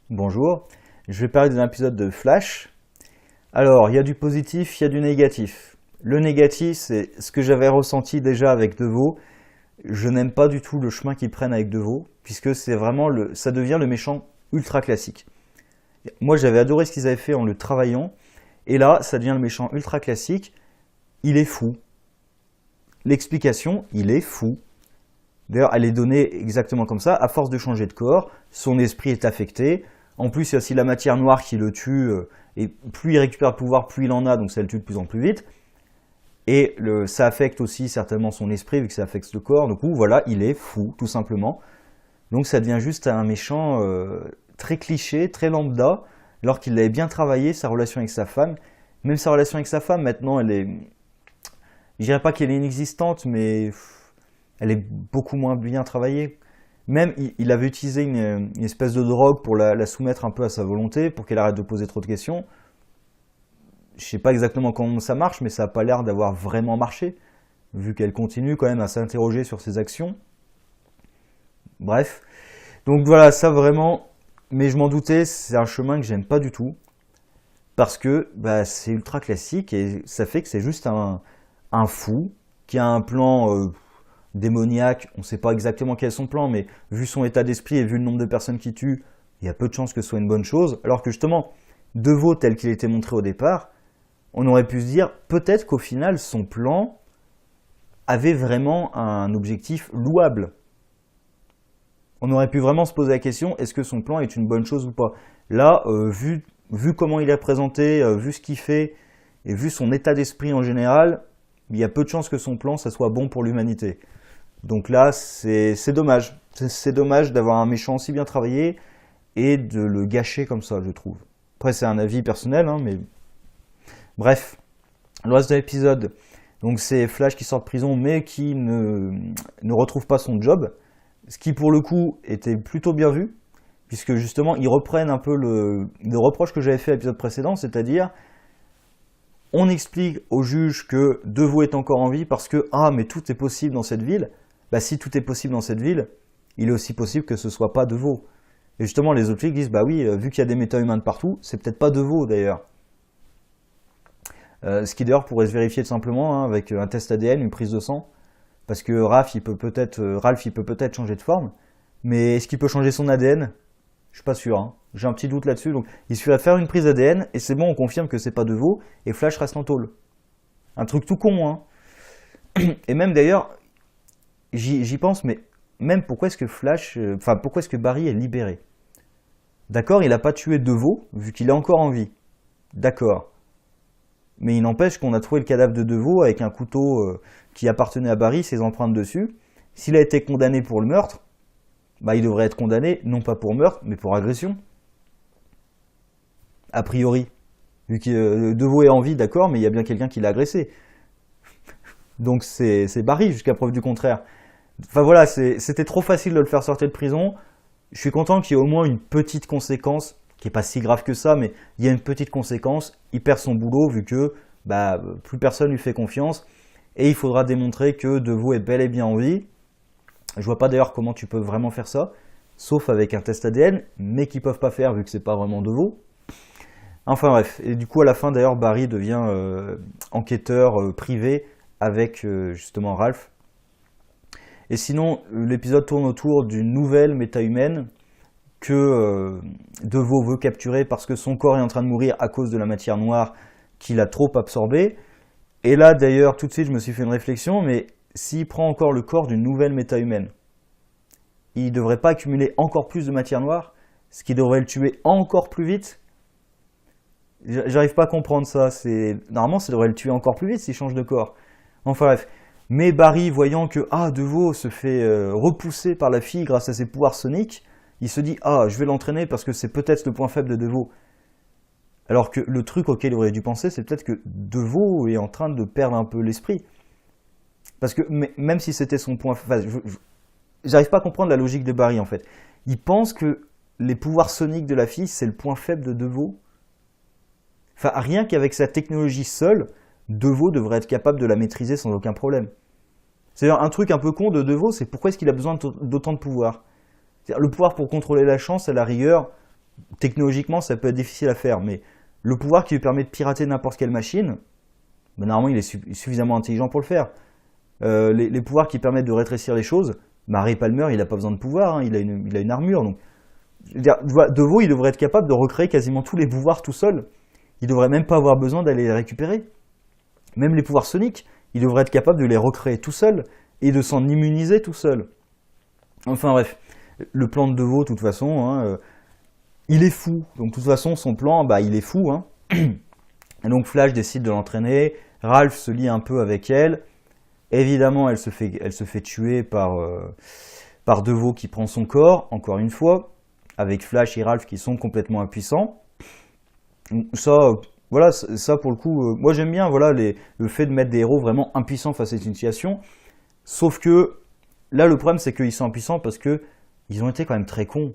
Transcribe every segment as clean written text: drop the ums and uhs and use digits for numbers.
Bonjour, je vais parler d'un épisode de Flash. Alors, il y a du positif, il y a du négatif. Le négatif, c'est ce que j'avais ressenti déjà avec Deveau. Je n'aime pas du tout le chemin qu'ils prennent avec Deveau, puisque c'est vraiment ça devient le méchant ultra classique. Moi, j'avais adoré ce qu'ils avaient fait en le travaillant, et là, ça devient le méchant ultra classique. Il est fou. L'explication, il est fou. D'ailleurs, elle est donnée exactement comme ça. À force de changer de corps, son esprit est affecté. En plus, il y a aussi la matière noire qui le tue. Et plus il récupère le pouvoir, plus il en a, donc ça le tue de plus en plus vite. Et ça affecte aussi certainement son esprit, vu que ça affecte le corps. Du coup, voilà, il est fou, tout simplement. Donc ça devient juste un méchant très cliché, très lambda, alors qu'il avait bien travaillé, sa relation avec sa femme. Même sa relation avec sa femme, maintenant, elle est... Je dirais pas qu'elle est inexistante, mais elle est beaucoup moins bien travaillée. Même, il avait utilisé une espèce de drogue pour la soumettre un peu à sa volonté, pour qu'elle arrête de poser trop de questions. Je sais pas exactement comment ça marche, mais ça n'a pas l'air d'avoir vraiment marché, vu qu'elle continue quand même à s'interroger sur ses actions. Bref. Donc voilà, ça vraiment, mais je m'en doutais, c'est un chemin que j'aime pas du tout, parce que c'est ultra classique, et ça fait que c'est juste un fou, qui a un plan... démoniaque, on ne sait pas exactement quel est son plan, mais vu son état d'esprit et vu le nombre de personnes qui tue, il y a peu de chances que ce soit une bonne chose. Alors que justement, Deveau tel qu'il était montré au départ, on aurait pu se dire peut-être qu'au final, son plan avait vraiment un objectif louable. On aurait pu vraiment se poser la question, est-ce que son plan est une bonne chose ou pas? Là, vu comment il est présenté, vu ce qu'il fait, et vu son état d'esprit en général, il y a peu de chances que son plan, ça soit bon pour l'humanité. Donc là, c'est dommage. C'est dommage d'avoir un méchant aussi bien travaillé et de le gâcher comme ça, je trouve. Après, c'est un avis personnel, hein, mais... Bref, le reste de l'épisode, donc c'est Flash qui sort de prison, mais qui ne retrouve pas son job. Ce qui, pour le coup, était plutôt bien vu, puisque justement, ils reprennent un peu le reproche que j'avais fait à l'épisode précédent, c'est-à-dire... On explique au juge que Deveau est encore en vie parce que « Ah, mais tout est possible dans cette ville ». Si tout est possible dans cette ville, il est aussi possible que ce ne soit pas Deveau. Et justement, les autres flics disent « Bah oui, vu qu'il y a des méta-humains de partout, c'est peut-être pas Deveau d'ailleurs ». Ce qui d'ailleurs pourrait se vérifier tout simplement avec un test ADN, une prise de sang. Parce que Ralph, il peut peut-être changer de forme. Mais est-ce qu'il peut changer son ADN ? Je suis pas sûr, hein. J'ai un petit doute là-dessus. Donc, il suffit de faire une prise ADN et c'est bon, on confirme que c'est pas Deveau et Flash reste en tôle. Un truc tout con, hein. Et même d'ailleurs, j'y pense, mais même pourquoi est-ce que pourquoi est-ce que Barry est libéré? D'accord, il n'a pas tué Deveau vu qu'il est encore en vie. D'accord. Mais il n'empêche qu'on a trouvé le cadavre de Deveau avec un couteau qui appartenait à Barry, ses empreintes dessus. S'il a été condamné pour le meurtre, il devrait être condamné, non pas pour meurtre, mais pour agression. A priori. Vu que Deveau est en vie, d'accord, mais il y a bien quelqu'un qui l'a agressé. Donc c'est Barry, jusqu'à preuve du contraire. Enfin voilà, c'était trop facile de le faire sortir de prison. Je suis content qu'il y ait au moins une petite conséquence, qui n'est pas si grave que ça, mais il y a une petite conséquence. Il perd son boulot, vu que plus personne lui fait confiance. Et il faudra démontrer que Deveau est bel et bien en vie. Je vois pas d'ailleurs comment tu peux vraiment faire ça, sauf avec un test ADN, mais qu'ils peuvent pas faire vu que c'est pas vraiment Deveau. Enfin bref, et du coup à la fin d'ailleurs Barry devient enquêteur privé avec justement Ralph. Et sinon l'épisode tourne autour d'une nouvelle méta-humaine que Deveau veut capturer parce que son corps est en train de mourir à cause de la matière noire qu'il a trop absorbée. Et là d'ailleurs tout de suite je me suis fait une réflexion, mais s'il prend encore le corps d'une nouvelle méta-humaine, il ne devrait pas accumuler encore plus de matière noire, ce qui devrait le tuer encore plus vite. J'arrive pas à comprendre ça. Normalement, ça devrait le tuer encore plus vite s'il change de corps. Enfin bref. Mais Barry, voyant que Deveau se fait repousser par la fille grâce à ses pouvoirs soniques, il se dit « Ah, je vais l'entraîner parce que c'est peut-être le point faible de Deveau ». Alors que le truc auquel il aurait dû penser, c'est peut-être que Deveau est en train de perdre un peu l'esprit. Parce que même si c'était son point... j'arrive pas à comprendre la logique de Barry en fait. Il pense que les pouvoirs soniques de la fille, c'est le point faible de Deveau. Enfin, rien qu'avec sa technologie seule, Deveau devrait être capable de la maîtriser sans aucun problème. C'est-à-dire un truc un peu con de Deveau, c'est pourquoi est-ce qu'il a besoin d'autant de pouvoir? Le pouvoir pour contrôler la chance, à la rigueur, technologiquement, ça peut être difficile à faire, mais le pouvoir qui lui permet de pirater n'importe quelle machine, ben, normalement, il est suffisamment intelligent pour le faire. Les pouvoirs qui permettent de rétrécir les choses, Ray Palmer, il n'a pas besoin de pouvoir, hein, il a une armure. Donc, je veux dire, DeVoe, il devrait être capable de recréer quasiment tous les pouvoirs tout seul. Il devrait même pas avoir besoin d'aller les récupérer. Même les pouvoirs soniques, il devrait être capable de les recréer tout seul et de s'en immuniser tout seul. Enfin bref, le plan de DeVoe, de toute façon, hein, il est fou. Donc de toute façon, son plan, bah, il est fou. Hein. Et donc Flash décide de l'entraîner. Ralph se lie un peu avec elle. Évidemment, elle se fait tuer par DeVoe qui prend son corps, encore une fois, avec Flash et Ralph qui sont complètement impuissants. Ça, voilà, ça pour le coup, moi j'aime bien voilà, le fait de mettre des héros vraiment impuissants face à une situation. Sauf que là, le problème, c'est qu'ils sont impuissants parce qu'ils ont été quand même très cons.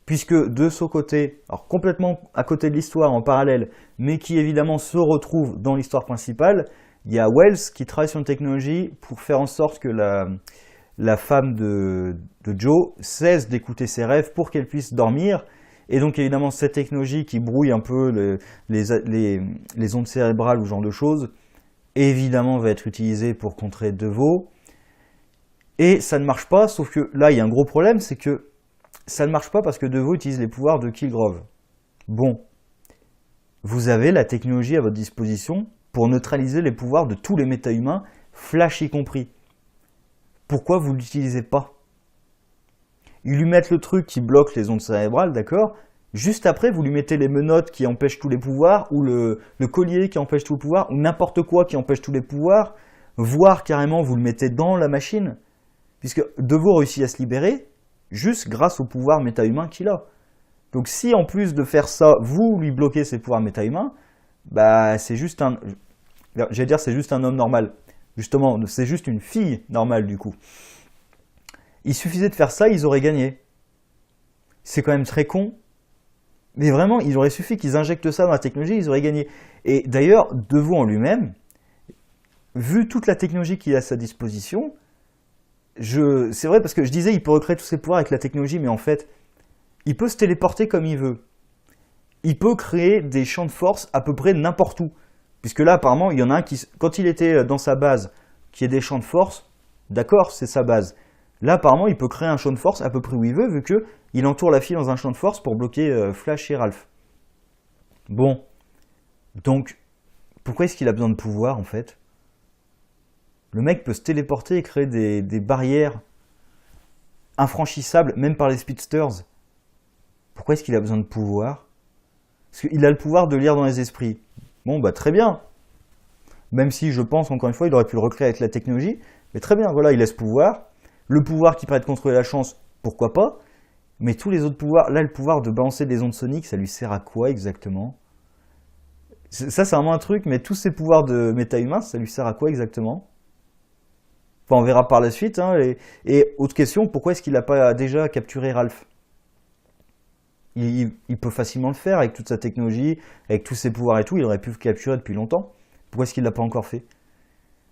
Puisque de ce côté, alors complètement à côté de l'histoire en parallèle, mais qui évidemment se retrouve dans l'histoire principale, il y a Wells qui travaille sur une technologie pour faire en sorte que la femme de Joe cesse d'écouter ses rêves pour qu'elle puisse dormir. Et donc évidemment cette technologie qui brouille un peu les ondes cérébrales ou ce genre de choses, évidemment va être utilisée pour contrer DeVoe. Et ça ne marche pas, sauf que là il y a un gros problème, c'est que ça ne marche pas parce que DeVoe utilise les pouvoirs de Killgrove. Bon, vous avez la technologie à votre disposition pour neutraliser les pouvoirs de tous les méta-humains, Flash y compris. Pourquoi vous ne l'utilisez pas? Ils lui mettent le truc qui bloque les ondes cérébrales, d'accord? Juste après, vous lui mettez les menottes qui empêchent tous les pouvoirs, ou le collier qui empêche tout le pouvoir, ou n'importe quoi qui empêche tous les pouvoirs, voire carrément vous le mettez dans la machine, puisque DeVoe réussit à se libérer, juste grâce au pouvoir méta-humain qu'il a. Donc si en plus de faire ça, vous lui bloquez ses pouvoirs méta-humains, bah c'est juste un... J'allais dire c'est juste un homme normal. Justement, c'est juste une fille normale du coup. Il suffisait de faire ça, ils auraient gagné. C'est quand même très con. Mais vraiment, il aurait suffi qu'ils injectent ça dans la technologie, ils auraient gagné. Et d'ailleurs, DeVoe en lui-même, vu toute la technologie qu'il a à sa disposition, c'est vrai parce que je disais il peut recréer tous ses pouvoirs avec la technologie, mais en fait, il peut se téléporter comme il veut. Il peut créer des champs de force à peu près n'importe où. Puisque là, apparemment, il y en a un qui, quand il était dans sa base, qui est des champs de force, d'accord, c'est sa base. Là, apparemment, il peut créer un champ de force à peu près où il veut, vu qu'il entoure la fille dans un champ de force pour bloquer Flash et Ralph. Bon. Donc, pourquoi est-ce qu'il a besoin de pouvoir, en fait? Le mec peut se téléporter et créer des barrières infranchissables, même par les speedsters. Pourquoi est-ce qu'il a besoin de pouvoir? Parce qu'il a le pouvoir de lire dans les esprits. Bon, bah très bien. Même si je pense, encore une fois, il aurait pu le recréer avec la technologie. Mais très bien, voilà, il a ce pouvoir. Le pouvoir qui permet de contrôler la chance, pourquoi pas. Mais tous les autres pouvoirs, là, le pouvoir de balancer des ondes soniques, ça lui sert à quoi exactement? Ça, c'est vraiment un truc, mais tous ces pouvoirs de méta-humain, ça lui sert à quoi exactement? Enfin, on verra par la suite. Hein, et autre question, pourquoi est-ce qu'il n'a pas déjà capturé Ralph? Il peut facilement le faire avec toute sa technologie, avec tous ses pouvoirs et tout, il aurait pu le capturer depuis longtemps. Pourquoi est-ce qu'il ne l'a pas encore fait?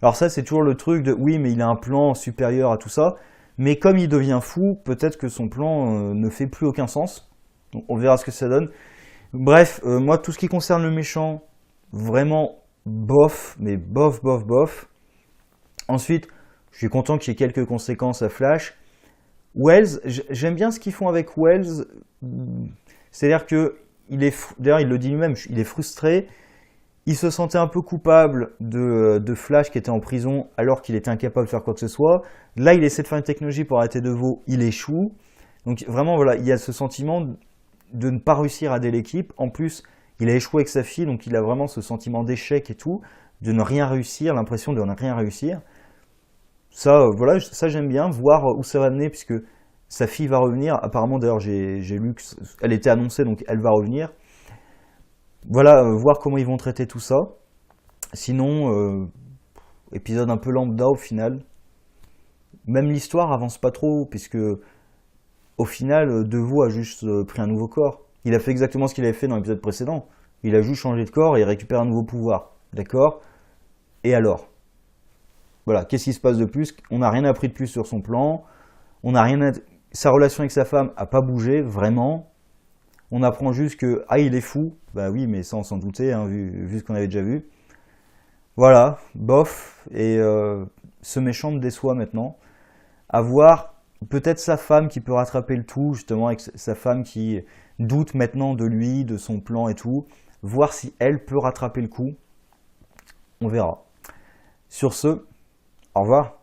Alors ça, c'est toujours le truc de, oui, mais il a un plan supérieur à tout ça, mais comme il devient fou, peut-être que son plan ne fait plus aucun sens. Donc on verra ce que ça donne. Bref, moi, tout ce qui concerne le méchant, vraiment bof, mais bof, bof, bof. Ensuite, je suis content qu'il y ait quelques conséquences à Flash. Wells, j'aime bien ce qu'ils font avec Wells, c'est-à-dire que d'ailleurs il le dit lui-même, il est frustré, il se sentait un peu coupable de Flash qui était en prison alors qu'il était incapable de faire quoi que ce soit. Là il essaie de faire une technologie pour arrêter DeVoe, il échoue. Donc vraiment voilà, il y a ce sentiment de ne pas réussir à aider l'équipe. En plus, il a échoué avec sa fille, donc il a vraiment ce sentiment d'échec et tout, de ne rien réussir, l'impression de ne rien réussir. Ça, voilà, ça j'aime bien, voir où ça va amener, puisque sa fille va revenir. Apparemment, d'ailleurs, j'ai lu qu'elle était annoncée, donc elle va revenir. Voilà, voir comment ils vont traiter tout ça. Sinon, épisode un peu lambda au final. Même l'histoire avance pas trop, puisque au final, DeVoe a juste pris un nouveau corps. Il a fait exactement ce qu'il avait fait dans l'épisode précédent. Il a juste changé de corps et récupéré un nouveau pouvoir. D'accord? Et alors? Voilà, qu'est-ce qui se passe de plus? On n'a rien appris de plus sur son plan. On n'a rien. Sa relation avec sa femme n'a pas bougé, vraiment. On apprend juste que ah il est fou, bah oui mais ça on s'en doutait hein, vu ce qu'on avait déjà vu. Voilà, bof, et ce méchant me déçoit maintenant. À voir peut-être sa femme qui peut rattraper le tout, justement avec sa femme qui doute maintenant de lui, de son plan et tout. Voir si elle peut rattraper le coup, on verra. Sur ce, au revoir.